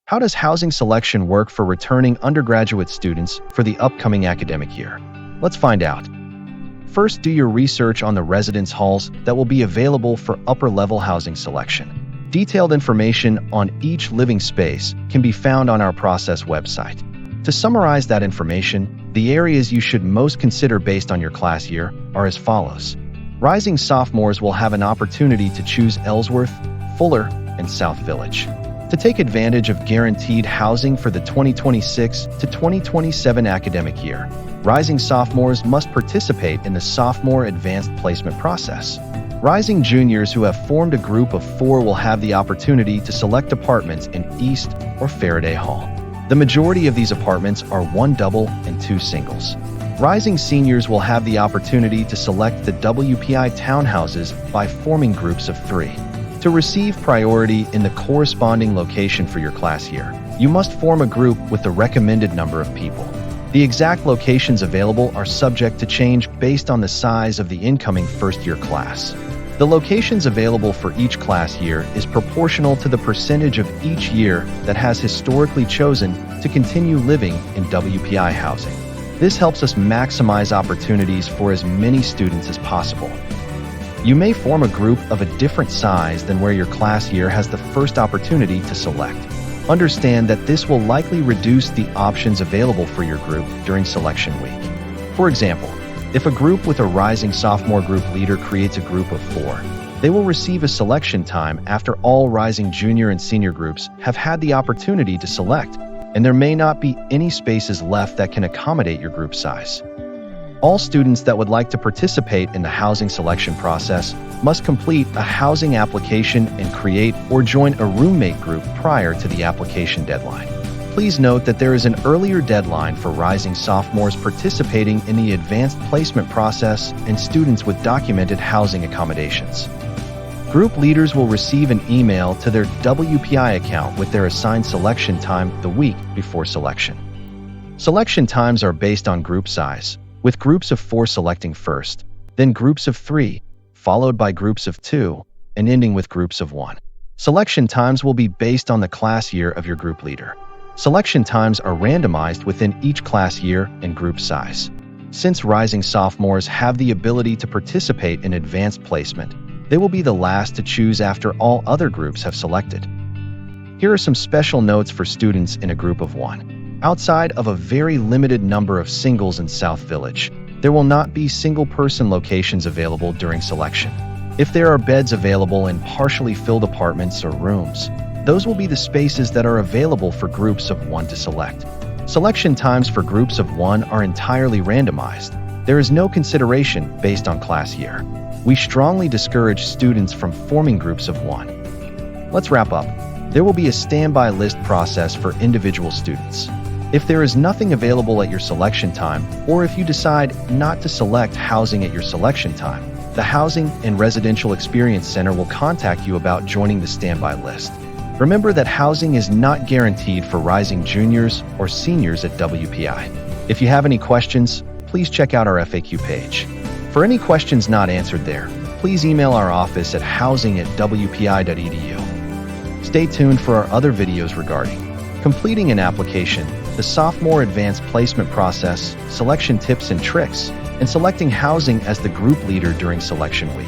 How does housing selection work for returning undergraduate students for the upcoming academic year? Let's find out. First, do your research on the residence halls that will be available for upper-level housing selection. Detailed information on each living space can be found on our process website. To summarize that information, the areas you should most consider based on your class year are as follows. Rising sophomores will have an opportunity to choose Ellsworth, Fuller, and South Village. To take advantage of guaranteed housing for the 2026 to 2027 academic year, rising sophomores must participate in the sophomore advanced placement process. Rising juniors who have formed a group of 4 will have the opportunity to select apartments in East or Faraday Hall. The majority of these apartments are 1 double and 2 singles. Rising seniors will have the opportunity to select the WPI townhouses by forming groups of 3. To receive priority in the corresponding location for your class year, you must form a group with the recommended number of people. The exact locations available are subject to change based on the size of the incoming first-year class. The locations available for each class year is proportional to the percentage of each year that has historically chosen to continue living in WPI housing. This helps us maximize opportunities for as many students as possible. You may form a group of a different size than where your class year has the first opportunity to select. Understand that this will likely reduce the options available for your group during selection week. For example, if a group with a rising sophomore group leader creates a group of 4, they will receive a selection time after all rising junior and senior groups have had the opportunity to select, and there may not be any spaces left that can accommodate your group size. All students that would like to participate in the housing selection process must complete a housing application and create or join a roommate group prior to the application deadline. Please note that there is an earlier deadline for rising sophomores participating in the advanced placement process and students with documented housing accommodations. Group leaders will receive an email to their WPI account with their assigned selection time the week before selection. Selection times are based on group size, with groups of 4 selecting first, then groups of 3, followed by groups of 2, and ending with groups of 1. Selection times will be based on the class year of your group leader. Selection times are randomized within each class year and group size. Since rising sophomores have the ability to participate in advanced placement, they will be the last to choose after all other groups have selected. Here are some special notes for students in a group of 1. Outside of a very limited number of singles in South Village, there will not be single-person locations available during selection. If there are beds available in partially filled apartments or rooms, those will be the spaces that are available for groups of 1 to select. Selection times for groups of 1 are entirely randomized. There is no consideration based on class year. We strongly discourage students from forming groups of 1. Let's wrap up. There will be a standby list process for individual students. If there is nothing available at your selection time, or if you decide not to select housing at your selection time, the Housing and Residential Experience Center will contact you about joining the standby list. Remember that housing is not guaranteed for rising juniors or seniors at WPI. If you have any questions, please check out our FAQ page. For any questions not answered there, please email our office at housing@wpi.edu. Stay tuned for our other videos regarding completing an application, the sophomore advanced placement process, selection tips and tricks, and selecting housing as the group leader during selection week.